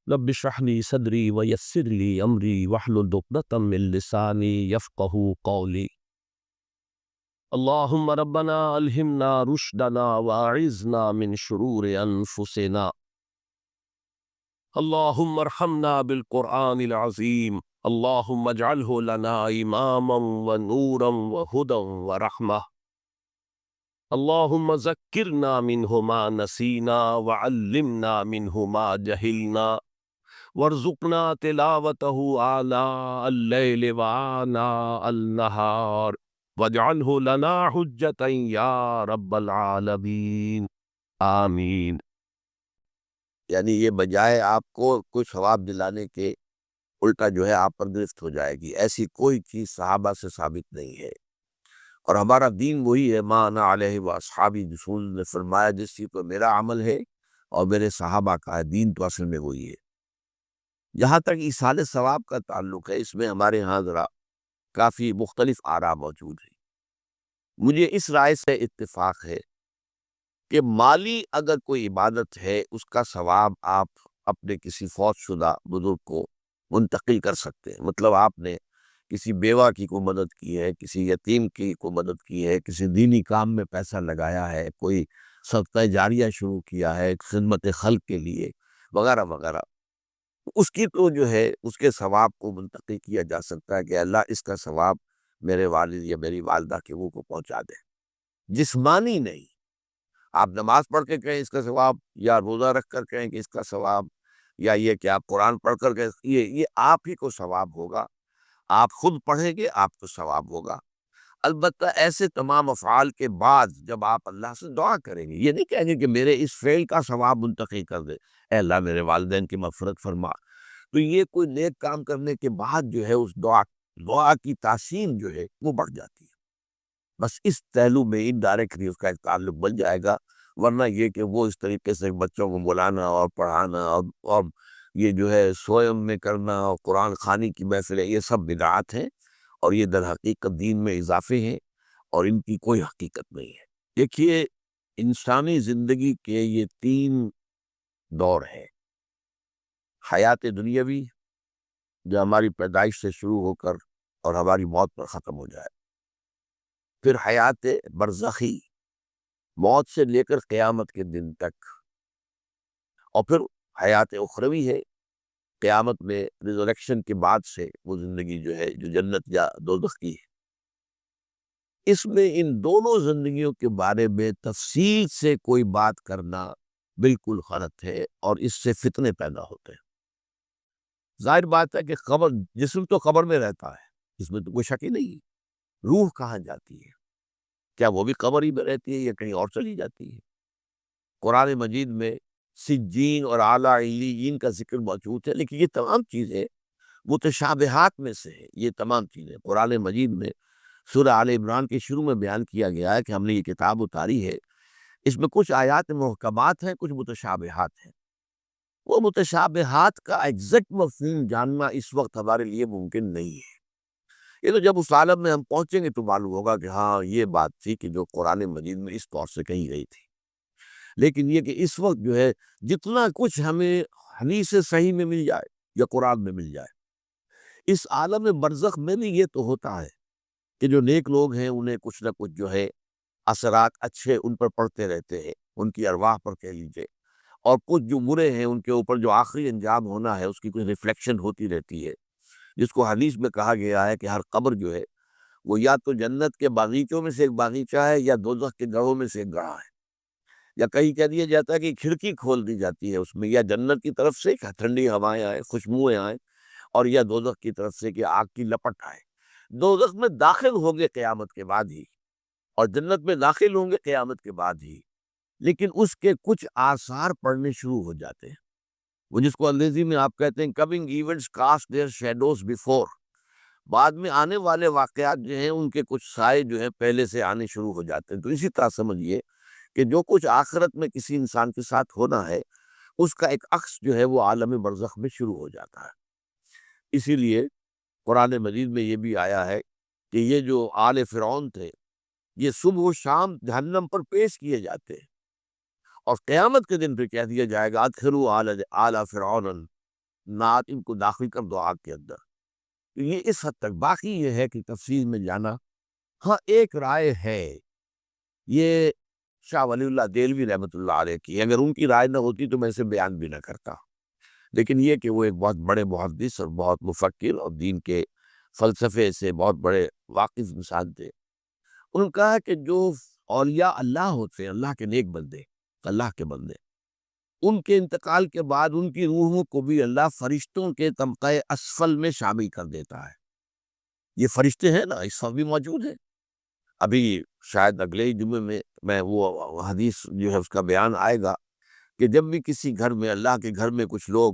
رب اشرح لي صدري ويسر لي أمري واحلل عقدة من لساني يفقهوا قولي. اللهم ربنا ألهمنا رشدنا وأعذنا من شرور أنفسنا. اللهم ارحمنا بالقرآن العظيم. اللهم اجعله لنا إماما ونورا وهدى ورحمة. اللهم ذكرنا منه ما نسينا وعلمنا منه ما جهلنا وارزقنا تلاوته آناء الليل وآناء النهار واجعله لنا حجة يا رب العالمین آمین۔ یعنی یہ بجائے آپ کو کوئی ثواب دلانے کے الٹا جو ہے آپ پر گرفت ہو جائے گی، ایسی کوئی چیز صحابہ سے ثابت نہیں ہے۔ اور ہمارا دین وہی ہے، ما انا علیہ واصحابی، رسول نے فرمایا جس چیز پر میرا عمل ہے اور میرے صحابہ کا ہے، دین تو اصل میں وہی ہے۔ جہاں تک ایصال ثواب کا تعلق ہے، اس میں ہمارے ہاں ذرا کافی مختلف آراء موجود ہیں۔ مجھے اس رائے سے اتفاق ہے کہ مالی اگر کوئی عبادت ہے، اس کا ثواب آپ اپنے کسی فوت شدہ بزرگ کو منتقل کر سکتے ہیں۔ مطلب آپ نے کسی بیوہ کی کو مدد کی ہے، کسی یتیم کی کو مدد کی ہے، کسی دینی کام میں پیسہ لگایا ہے، کوئی صدقہ جاریہ شروع کیا ہے خدمت خلق کے لیے وغیرہ وغیرہ، اس کی تو جو ہے اس کے ثواب کو منتقل کیا جا سکتا ہے کہ اللہ اس کا ثواب میرے والد یا میری والدہ کے وہ کو پہنچا دے۔ جسمانی نہیں، آپ نماز پڑھ کے کہیں اس کا ثواب، یا روزہ رکھ کر کہیں کہ اس کا ثواب، یا یہ کہ آپ قرآن پڑھ کر کہیں یہ آپ ہی کو ثواب ہوگا، آپ خود پڑھیں گے آپ کو ثواب ہوگا۔ البتہ ایسے تمام افعال کے بعد جب آپ اللہ سے دعا کریں گے، یہ نہیں کہیں گے کہ میرے اس فعل کا ثواب منتقل کر دے، اے اللہ میرے والدین کی مغفرت فرما، تو یہ کوئی نیک کام کرنے کے بعد جو ہے اس دعا کی تاثیر جو ہے وہ بڑھ جاتی ہے۔ بس اس پہلو میں انڈائریکٹلی اس کا ایک تعلق بن جائے گا، ورنہ یہ کہ وہ اس طریقے سے بچوں کو بلانا اور پڑھانا اور یہ جو ہے سوئم میں کرنا اور قرآن خوانی کی محفلیں، یہ سب بدعات ہیں، اور یہ در حقیقت دین میں اضافے ہیں، اور ان کی کوئی حقیقت نہیں ہے۔ دیکھیے، انسانی زندگی کے یہ تین دور ہیں: حیات دنیاوی جو ہماری پیدائش سے شروع ہو کر اور ہماری موت پر ختم ہو جائے، پھر حیات برزخی موت سے لے کر قیامت کے دن تک، اور پھر حیات اخروی ہے قیامت میں ریزریکشن کے بعد سے وہ زندگی جو ہے جو جنت یا دوزخ کی ہے۔ اس میں ان دونوں زندگیوں کے بارے میں تفصیل سے کوئی بات کرنا بالکل غلط ہے، اور اس سے فتنے پیدا ہوتے ہیں۔ ظاہر بات ہے کہ قبر، جسم تو قبر میں رہتا ہے، اس میں تو کوئی شک ہی نہیں ہے۔ روح کہاں جاتی ہے؟ کیا وہ بھی قبر ہی میں رہتی ہے یا کہیں اور چلی جاتی ہے؟ قرآن مجید میں سجین اور اعلیٰ علیین کا ذکر موجود ہے، لیکن یہ تمام چیزیں متشابہات میں سے ہے۔ یہ تمام چیزیں قرآن مجید میں سورہ آل عمران کے شروع میں بیان کیا گیا ہے کہ ہم نے یہ کتاب اتاری ہے، اس میں کچھ آیات محکمات ہیں، کچھ متشابہات ہیں۔ وہ متشابہات کا ایگزیکٹ مفہوم جاننا اس وقت ہمارے لیے ممکن نہیں ہے۔ یہ تو جب اس عالم میں ہم پہنچیں گے تو معلوم ہوگا کہ ہاں یہ بات تھی کہ جو قرآن مجید میں اس طور سے کہی گئی تھی۔ لیکن یہ کہ اس وقت جو ہے جتنا کچھ ہمیں حدیث صحیح میں مل جائے یا قرآن میں مل جائے، اس عالم برزخ میں بھی یہ تو ہوتا ہے کہ جو نیک لوگ ہیں انہیں کچھ نہ کچھ جو ہے اثرات اچھے ان پر پڑتے رہتے ہیں، ان کی ارواح پر کہہ لیجیے، اور کچھ جو برے ہیں ان کے اوپر جو آخری انجام ہونا ہے اس کی کوئی ریفلیکشن ہوتی رہتی ہے، جس کو حدیث میں کہا گیا ہے کہ ہر قبر جو ہے وہ یا تو جنت کے باغیچوں میں سے ایک باغیچہ ہے یا دوزخ کے گڑھوں میں سے ایک گڑھا ہے، یا کہیں کہہ دیا جاتا ہے کہ کھڑکی کھول دی جاتی ہے اس میں، یا جنت کی طرف سے ٹھنڈی ہوائیں آئیں، خوشبوئیں آئیں، اور یا دوزخ کی طرف سے کہ آگ کی لپٹ آئے۔ دوزخ میں داخل ہوں گے قیامت کے بعد ہی، اور جنت میں داخل ہوں گے قیامت کے بعد ہی، لیکن اس کے کچھ آثار پڑنے شروع ہو جاتے ہیں، وہ جس کو انگریزی میں آپ کہتے ہیں coming events cast their shadows before, بعد میں آنے والے واقعات جو ہیں ان کے کچھ سائے جو ہیں پہلے سے آنے شروع ہو جاتے ہیں۔ تو اسی طرح سمجھیے کہ جو کچھ آخرت میں کسی انسان کے ساتھ ہونا ہے اس کا ایک عکس جو ہے وہ عالم برزخ میں شروع ہو جاتا ہے۔ اسی لیے قرآن مجید میں یہ بھی آیا ہے کہ یہ جو آل فرعون تھے یہ صبح و شام جہنم پر پیش کیے جاتے ہیں، اور قیامت کے دن پہ کہہ دیا جائے گا ادخلوا آل فرعون نعت ان کو داخل کر دو آگ کے اندر۔ تو یہ اس حد تک، باقی یہ ہے کہ تفصیل میں جانا۔ ہاں ایک رائے ہے، یہ شاہ ولی اللہ دہلوی رحمۃ اللہ علیہ کی، اگر ان کی رائے نہ ہوتی تو میں اسے بیان بھی نہ کرتا، لیکن یہ کہ وہ ایک بہت بڑے محدث اور بہت مفکر اور دین کے فلسفے سے بہت بڑے واقف انسان تھے۔ انہوں نے کہا کہ جو اولیاء اللہ ہوتے ہیں، اللہ کے نیک بندے، اللہ کے بندے، ان کے انتقال کے بعد ان کی روحوں کو بھی اللہ فرشتوں کے طبقہ اسفل میں شامل کر دیتا ہے۔ یہ فرشتے ہیں نا، اس وقت بھی موجود ہیں۔ ابھی شاید اگلے ہی جمعے میں وہ حدیث جو ہے اس کا بیان آئے گا کہ جب بھی کسی گھر میں، اللہ کے گھر میں کچھ لوگ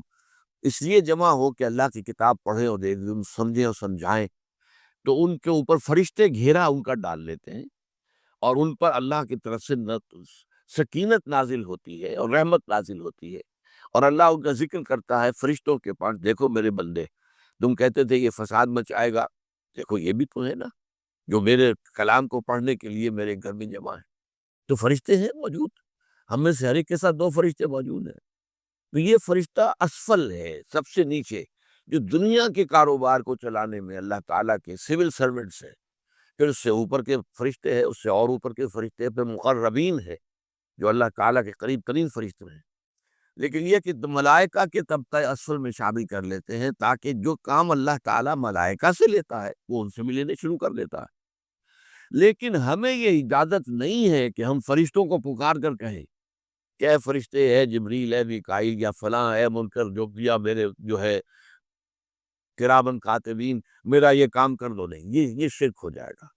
اس لیے جمع ہو کہ اللہ کی کتاب پڑھیں اور سمجھیں اور سمجھائیں، تو ان کے اوپر فرشتے گھیرا ان کا ڈال لیتے ہیں، اور ان پر اللہ کی طرف سے سکینت نازل ہوتی ہے اور رحمت نازل ہوتی ہے، اور اللہ ان کا ذکر کرتا ہے فرشتوں کے پاس، دیکھو میرے بندے، تم کہتے تھے یہ فساد مچائے گا، دیکھو یہ بھی تو ہے نا جو میرے کلام کو پڑھنے کے لیے میرے گھر میں جمع ہے۔ تو فرشتے ہیں موجود، ہم میں سے ہر ایک کے ساتھ 2 فرشتے موجود ہیں۔ تو یہ فرشتہ اسفل ہے، سب سے نیچے، جو دنیا کے کاروبار کو چلانے میں اللہ تعالیٰ کے سول سرونٹس ہیں۔ پھر اس سے اوپر کے فرشتے ہیں، اس سے اور اوپر کے فرشتے، پھر مقربین ہے جو اللہ تعالیٰ کے قریب ترین فرشتے ہیں۔ لیکن یہ کہ ملائکہ کے طبقہ اسفل میں شامل کر لیتے ہیں، تاکہ جو کام اللہ تعالیٰ ملائکہ سے لیتا ہے وہ ان سے بھی لینے شروع کر دیتا ہے۔ لیکن ہمیں یہ اجازت نہیں ہے کہ ہم فرشتوں کو پکار کر کہیں کہ اے فرشتے، اے جبریل، اے میکائیل، یا فلاں، اے منکر، جو یا میرے جو ہے کرامن کاتبین، میرا یہ کام کر دو۔ نہیں، یہ شرک ہو جائے گا۔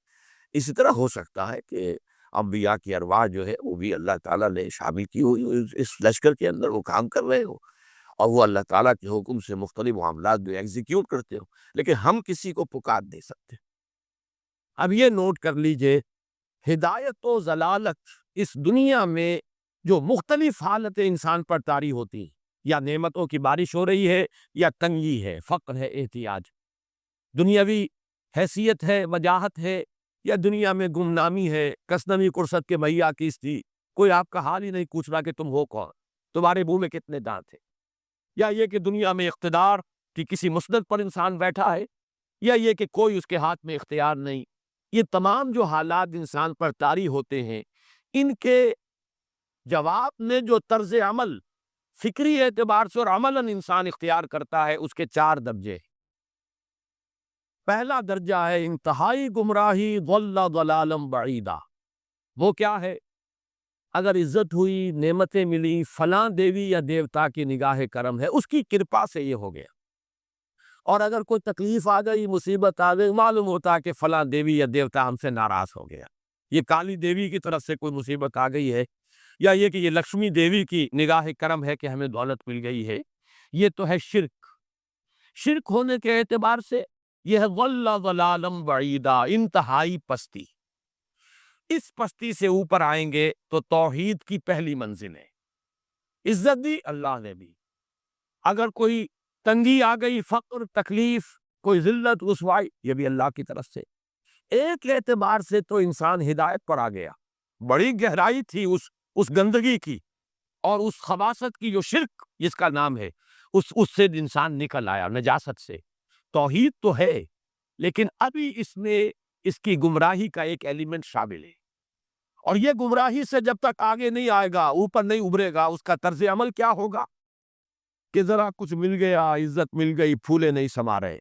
اسی طرح ہو سکتا ہے کہ انبیاء کی ارواح جو ہے وہ بھی اللہ تعالیٰ نے شامل کی ہوئی اس لشکر کے اندر، وہ کام کر رہے ہو، اور وہ اللہ تعالیٰ کے حکم سے مختلف معاملات جو ایگزیکیوٹ کرتے ہو، لیکن ہم کسی کو پکار نہیں سکتے۔ اب یہ نوٹ کر لیجئے، ہدایت و ضلالت اس دنیا میں جو مختلف حالتیں انسان پر طاری ہوتی ہیں، یا نعمتوں کی بارش ہو رہی ہے، یا تنگی ہے، فقر ہے، احتیاج، دنیاوی حیثیت ہے، وجاہت ہے، یا دنیا میں گمنامی ہے، کسنوی کرست کے مہیا کیس تھی، کوئی آپ کا حال ہی نہیں پوچھ رہا کہ تم ہو کون، تمہارے منہ میں کتنے دانت تھے، یا یہ کہ دنیا میں اقتدار کی کسی مسند پر انسان بیٹھا ہے، یا یہ کہ کوئی اس کے ہاتھ میں اختیار نہیں۔ یہ تمام جو حالات انسان پر طاری ہوتے ہیں، ان کے جواب میں جو طرز عمل فکری اعتبار سے اور عملاً انسان اختیار کرتا ہے، اس کے 4 درجے۔ پہلا درجہ ہے انتہائی گمراہی، ضل ضلالا بعیدا۔ وہ کیا ہے؟ اگر عزت ہوئی، نعمتیں ملی، فلاں دیوی یا دیوتا کی نگاہ کرم ہے، اس کی کرپا سے یہ ہو گیا، اور اگر کوئی تکلیف آ گئی، مصیبت آ گئی، معلوم ہوتا ہے کہ فلاں دیوی یا دیوتا ہم سے ناراض ہو گیا، یہ کالی دیوی کی طرف سے کوئی مصیبت آ گئی ہے، یا یہ کہ یہ لکشمی دیوی کی نگاہ کرم ہے کہ ہمیں دولت مل گئی ہے۔ یہ تو ہے شرک۔ شرک ہونے کے اعتبار سے یہ ہے ضل ضلالا بعیدا، انتہائی پستی۔ اس پستی سے اوپر آئیں گے تو توحید کی پہلی منزل ہے۔ عزت دی اللہ نے بھی، اگر کوئی تنگی آ گئی، فقر، تکلیف، کوئی ذلت، رسوائی، یہ بھی اللہ کی طرف سے۔ ایک اعتبار سے تو انسان ہدایت پر آ گیا، بڑی گہرائی تھی اس گندگی کی اور اس خباثت کی جو شرک جس کا نام ہے، اس سے انسان نکل آیا، نجاست سے۔ توحید تو ہے، لیکن ابھی اس میں اس کی گمراہی کا ایک ایلیمنٹ شامل ہے، اور یہ گمراہی سے جب تک آگے نہیں آئے گا، اوپر نہیں ابھرے گا، اس کا طرز عمل کیا ہوگا کہ ذرا کچھ مل گیا، عزت مل گئی، پھولے نہیں سما رہے،